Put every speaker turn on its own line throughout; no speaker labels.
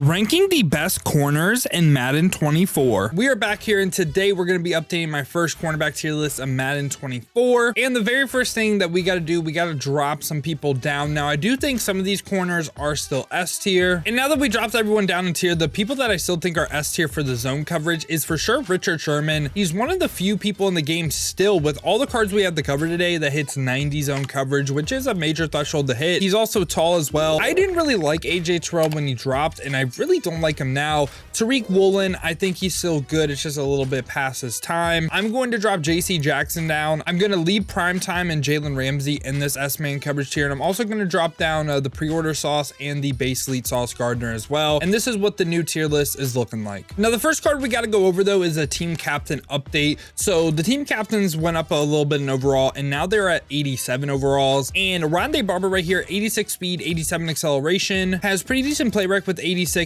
Ranking the best corners in Madden 24. We are back here, and today we're going to be updating my first cornerback tier list of Madden 24. And the very first thing that we got to do, we got to drop some people down. Now, I do think some of these corners are still S tier. And now that we dropped everyone down in tier, the people that I still think are S tier for the zone coverage is for sure Richard Sherman. He's one of the few people in the game still, with all the cards we have to cover today, that hits 90 zone coverage, which is a major threshold to hit. He's also tall as well. I didn't really like AJ Terrell when he dropped, and I really don't like him now. Tariq Woolen, I think he's still good. It's just a little bit past his time. I'm going to drop JC Jackson down. I'm going to leave Primetime and Jalen Ramsey in this S-man coverage tier. And I'm also going to drop down the pre-order sauce and the base elite sauce Gardner as well. And this is what the new tier list is looking like. Now, the first card we got to go over though is a team captain update. So the team captains went up a little bit in overall, and now they're at 87 overalls. And ronde barber right here, 86 speed, 87 acceleration, has pretty decent play rec with 86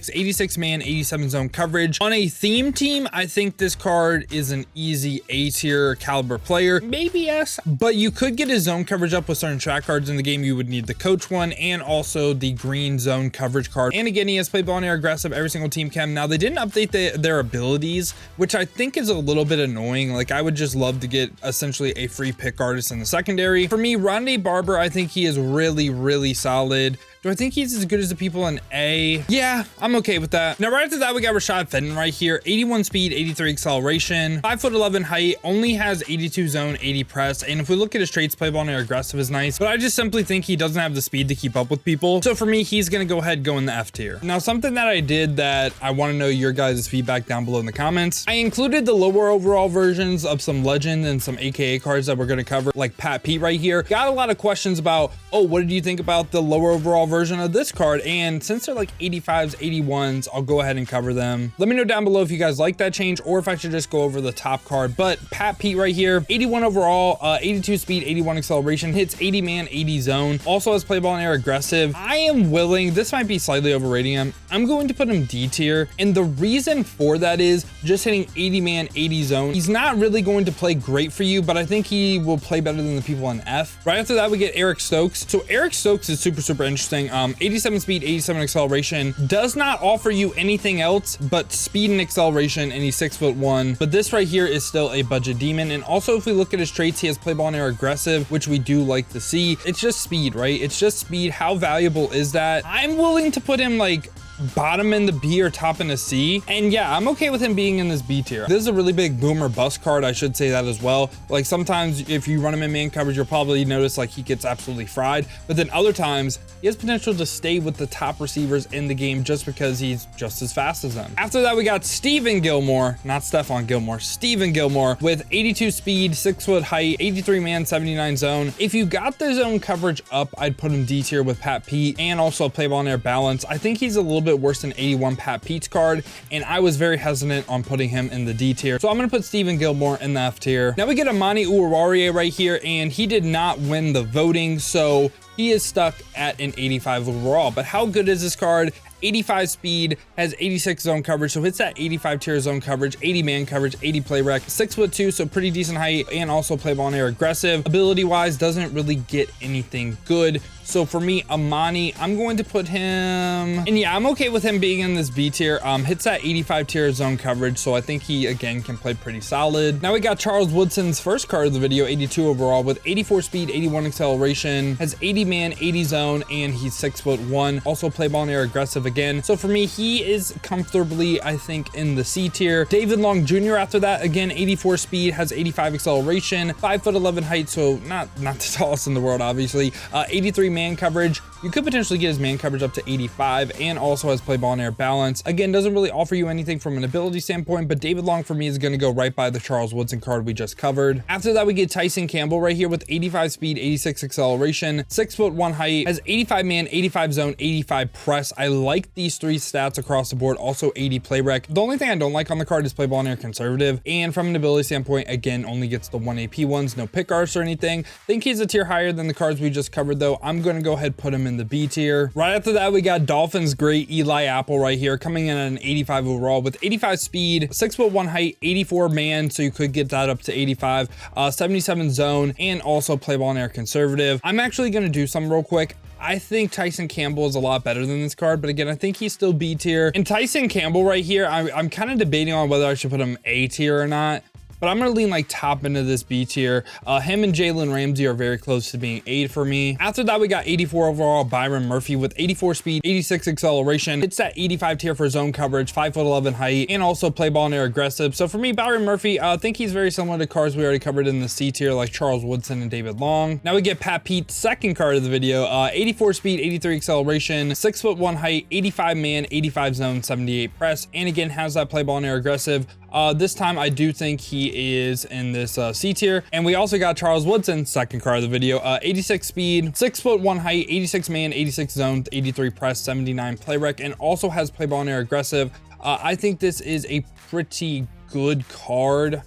man, 87 zone coverage. On a theme team, I think this card is an easy A tier caliber player, maybe S, but you could get his zone coverage up with certain track cards in the game. You would need the coach one and also the green zone coverage card. And again, he has play ball and air aggressive every single team chem. Now, they didn't update their abilities, which I think is a little bit annoying. Like, I would just love to get essentially a free pick artist in the secondary. For me, ronde barber, I think he is really solid. Do I think he's as good as the people in A? Yeah, I'm okay with that. Now, right after that, we got Rashad Fenton right here. 81 speed, 83 acceleration, 5'11" height, only has 82 zone, 80 press. And if we look at his traits, play ball and air aggressive is nice, but I just simply think he doesn't have the speed to keep up with people. So for me, he's gonna go ahead, go in the F tier. Now, something that I did that I wanna know your guys' feedback down below in the comments. I included the lower overall versions of some legend and some AKA cards that we're gonna cover, like Pat Pete right here. Got a lot of questions about, oh, what did you think about the lower overall version of this card? And since they're like 85s, 81s, I'll go ahead and cover them. Let me know down below if you guys like that change or if I should just go over the top card. But Pat Pete right here, 81 overall, 82 speed, 81 acceleration, hits 80 man, 80 zone, also has play ball and air aggressive. I am willing, this might be slightly overrating him, I'm going to put him D tier. And the reason for that is just hitting 80 man, 80 zone. He's not really going to play great for you, but I think he will play better than the people in F. Right after that, we get Eric Stokes. So Eric Stokes is super interesting. 87 speed, 87 acceleration, does not offer you anything else but speed and acceleration, and he's 6'1". But this right here is still a budget demon. And also, if we look at his traits, he has play ball and air aggressive, which we do like to see. It's just speed, right? It's just speed. How valuable is that? I'm willing to put him like bottom in the B or top in the C. And yeah, I'm okay with him being in this B tier. This is a really big boomer bust card. I should say that as well. Like, sometimes if you run him in man coverage, you'll probably notice like he gets absolutely fried. But then other times he has potential to stay with the top receivers in the game just because he's just as fast as them. After that, we got Stephon Gilmore, not Stephon Gilmore, Stephon Gilmore with 82 speed, 6 foot height, 83 man, 79 zone. If you got the zone coverage up, I'd put him D tier with Pat Pete and also play ball and air balance. I think he's a little bit worse than 81 Pat Pete's card, and I was very hesitant on putting him in the D tier. So I'm gonna put Stephon Gilmore in the F tier. Now we get Amani Uwararie right here, and he did not win the voting, so he is stuck at an 85 overall. But how good is this card? 85 speed, has 86 zone coverage, so hits that 85 tier zone coverage, 80 man coverage, 80 play rec, 6'2", so pretty decent height, and also play ball and air aggressive. Ability wise, doesn't really get anything good. So for me, Amani, I'm going to put him, and yeah, I'm okay with him being in this B tier. Hits that 85 tier zone coverage, so I think he again can play pretty solid. Now we got Charles Woodson's first card of the video, 82 overall with 84 speed, 81 acceleration, has 80 man, 80 zone, and he's 6'1". Also play ball and air aggressive again. So for me, he is comfortably, I think, in the C tier. David Long Jr. after that, again, 84 speed, has 85 acceleration, 5'11" height, so not the tallest in the world, obviously. 83 man coverage. You could potentially get his man coverage up to 85, and also has play ball and air balance. Again, doesn't really offer you anything from an ability standpoint, but David Long for me is going to go right by the Charles Woodson card we just covered. After that, we get Tyson Campbell right here with 85 speed, 86 acceleration, 6'1" height, has 85 man, 85 zone, 85 press. I like these three stats across the board. Also 80 play rec. The only thing I don't like on the card is play ball and air conservative, and from an ability standpoint, again, only gets the 1 AP ones, no pick arts or anything. Think he's a tier higher than the cards we just covered though. I'm going to go ahead and put him in the B tier. Right after that, we got Dolphins great Eli Apple right here, coming in at an 85 overall with 85 speed, 6'1" height, 84 man, so you could get that up to 85, 77 zone, and also play ball and air conservative. I'm actually going to do some real quick. I think Tyson Campbell is a lot better than this card, but again, I think he's still B tier. And Tyson Campbell right here, I'm kind of debating on whether I should put him A tier or not, but I'm gonna lean like top into this B tier. Him and Jalen Ramsey are very close to being A for me. After that, we got 84 overall Byron Murphy with 84 speed, 86 acceleration. It's that 85 tier for zone coverage, 5'11" height, and also play ball and air aggressive. So for me, Byron Murphy, I think he's very similar to cards we already covered in the C tier, like Charles Woodson and David Long. Now we get Pat Pete's second card of the video, 84 speed, 83 acceleration, 6'1" height, 85 man, 85 zone, 78 press, and again has that play ball and air aggressive. This time I do think he is in this C tier. And we also got Charles Woodson, second card of the video, 86 speed, 6'1" height, 86 man, 86 zone, 83 press, 79 play rec, and also has play ball and air aggressive. I think this is a pretty good card.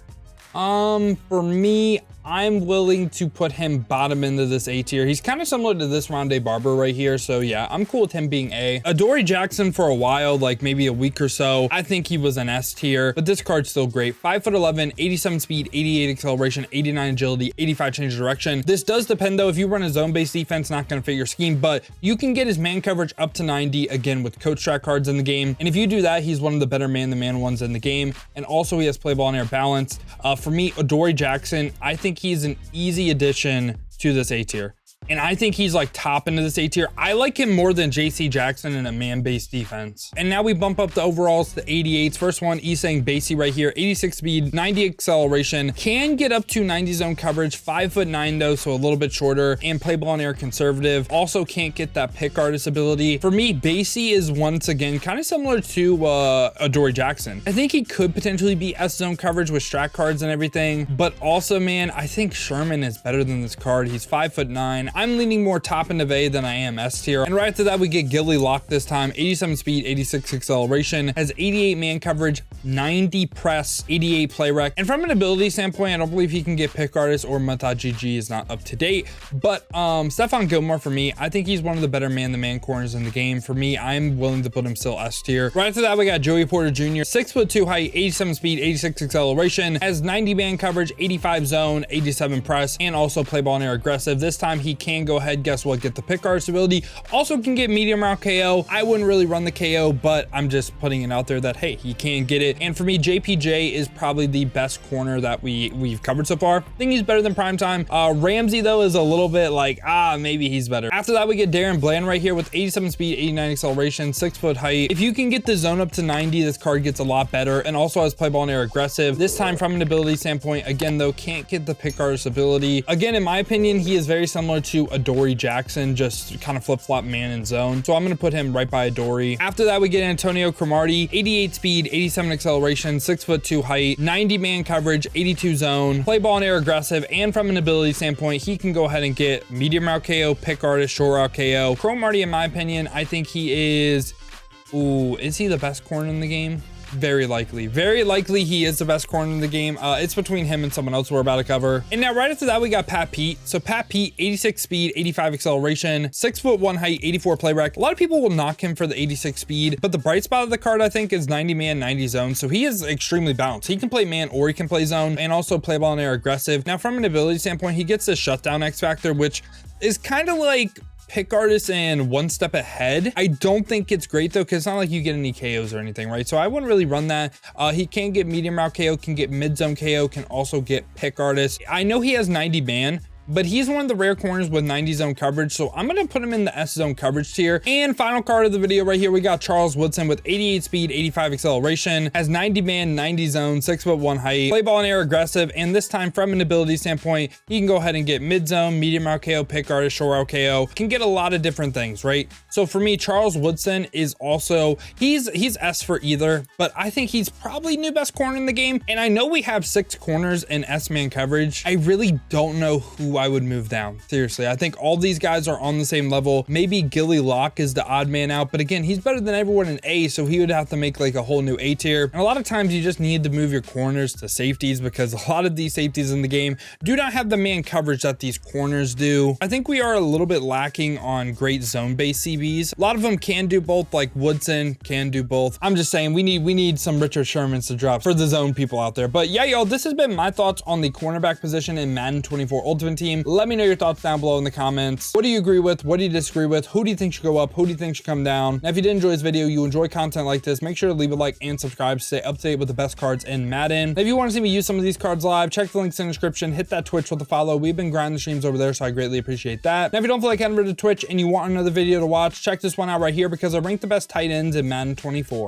For me, I'm willing to put him bottom into this A tier. He's kind of similar to this Ronde Barber right here. So yeah, I'm cool with him being A. Adoree Jackson for a while, like maybe a week or so, I think he was an S tier, but this card's still great. 5'11", 87 speed, 88 acceleration, 89 agility, 85 change of direction. This does depend though. If you run a zone-based defense, not gonna fit your scheme, but you can get his man coverage up to 90, again, with coach track cards in the game. And if you do that, he's one of the better man-to-man ones in the game. And also he has play ball and air balance. For me, Adoree Jackson, I think he's an easy addition to this A tier. And I think he's like top into this A tier. I like him more than JC Jackson in a man-based defense. And now we bump up the overalls to 88s. First one, Isang Basie right here, 86 speed, 90 acceleration, can get up to 90 zone coverage, 5'9" though, so a little bit shorter, and play ball and air conservative. Also can't get that pick artist ability. For me, Basie is once again kind of similar to Adoree Jackson. I think he could potentially be S zone coverage with strat cards and everything, but also, man, I think Sherman is better than this card. He's 5'9". I'm leaning more top into A than I am S tier. And right after that, we get Gilly Lock this time, 87 speed, 86 acceleration, has 88 man coverage, 90 press, 88 play rec. And from an ability standpoint, I don't believe he can get pick artist or Mata GG is not up to date. But Stephon Gilmore for me, I think he's one of the better man-to-man corners in the game. For me, I'm willing to put him still S tier. Right after that, we got Joey Porter Jr., 6'2" height, 87 speed, 86 acceleration, has 90 man coverage, 85 zone, 87 press, and also play ball and air aggressive. This time he can go ahead, guess what, get the pick artist ability. Also can get medium route KO. I wouldn't really run the KO, but I'm just putting it out there that, hey, he can get it. And for me, JPJ is probably the best corner that we've covered so far. I think he's better than Primetime. Ramsey though is a little bit like, maybe he's better. After that, we get Darren Bland right here with 87 speed, 89 acceleration, 6 foot height. If you can get the zone up to 90, this card gets a lot better, and also has play ball and air aggressive. This time from an ability standpoint, again though, can't get the pick artist ability. Again, in my opinion, he is very similar to Adoree Jackson, just kind of flip-flop man and zone. So I'm going to put him right by Adoree. After that, we get Antonio Cromartie, 88 speed, 87 acceleration, 6'2" height, 90 man coverage, 82 zone, play ball and air aggressive, and from an ability standpoint, he can go ahead and get medium route KO, pick artist, short route KO. Cromartie, in my opinion, I think he is he the best corner in the game? Very likely he is the best corner in the game. It's between him and someone else we're about to cover. And now right after that, we got Pat Pete. So Pat Pete, 86 speed, 85 acceleration, 6'1" height, 84 play rec. A lot of people will knock him for the 86 speed, but the bright spot of the card, I think, is 90 man, 90 zone. So he is extremely balanced. He can play man or he can play zone, and also play ball and air aggressive. Now from an ability standpoint, he gets the shutdown X factor, which is kind of like pick artist and one step ahead. I don't think it's great though, because it's not like you get any KOs or anything, right? So I wouldn't really run that. He can get medium route KO, can get mid zone KO, can also get pick artist. I know he has 90 man, but he's one of the rare corners with 90 zone coverage, so I'm gonna put him in the S zone coverage tier. And final card of the video right here, we got Charles Woodson with 88 speed, 85 acceleration, has 90 man, 90 zone, 6'1" height, play ball and air aggressive, and this time from an ability standpoint, he can go ahead and get mid zone, medium route KO, pick artist, short route KO, can get a lot of different things, right? So for me, Charles Woodson is also, he's S for either, but I think he's probably new best corner in the game. And I know we have 6 corners in S man coverage. I really don't know who I would move down. Seriously, I think all these guys are on the same level. Maybe Gilly Lock is the odd man out, but again, he's better than everyone in A, so he would have to make like a whole new A tier. And a lot of times you just need to move your corners to safeties, because a lot of these safeties in the game do not have the man coverage that these corners do. I think we are a little bit lacking on great zone-based CBs. A lot of them can do both, like Woodson can do both. I'm just saying we need some Richard Shermans to drop for the zone people out there. But yeah, y'all, this has been my thoughts on the cornerback position in Madden 24 Ultimate Team. team. Let me know your thoughts down below in the comments. What do you agree with? What do you disagree with? Who do you think should go up? Who do you think should come down? Now, if you did enjoy this video, you enjoy content like this, make sure to leave a like and subscribe to stay up to date with the best cards in Madden. Now, if you want to see me use some of these cards live, check the links in the description, hit that Twitch with a follow. We've been grinding the streams over there, so I greatly appreciate that. Now, if you don't feel like heading over to Twitch and you want another video to watch, check this one out right here because I ranked the best tight ends in Madden 24.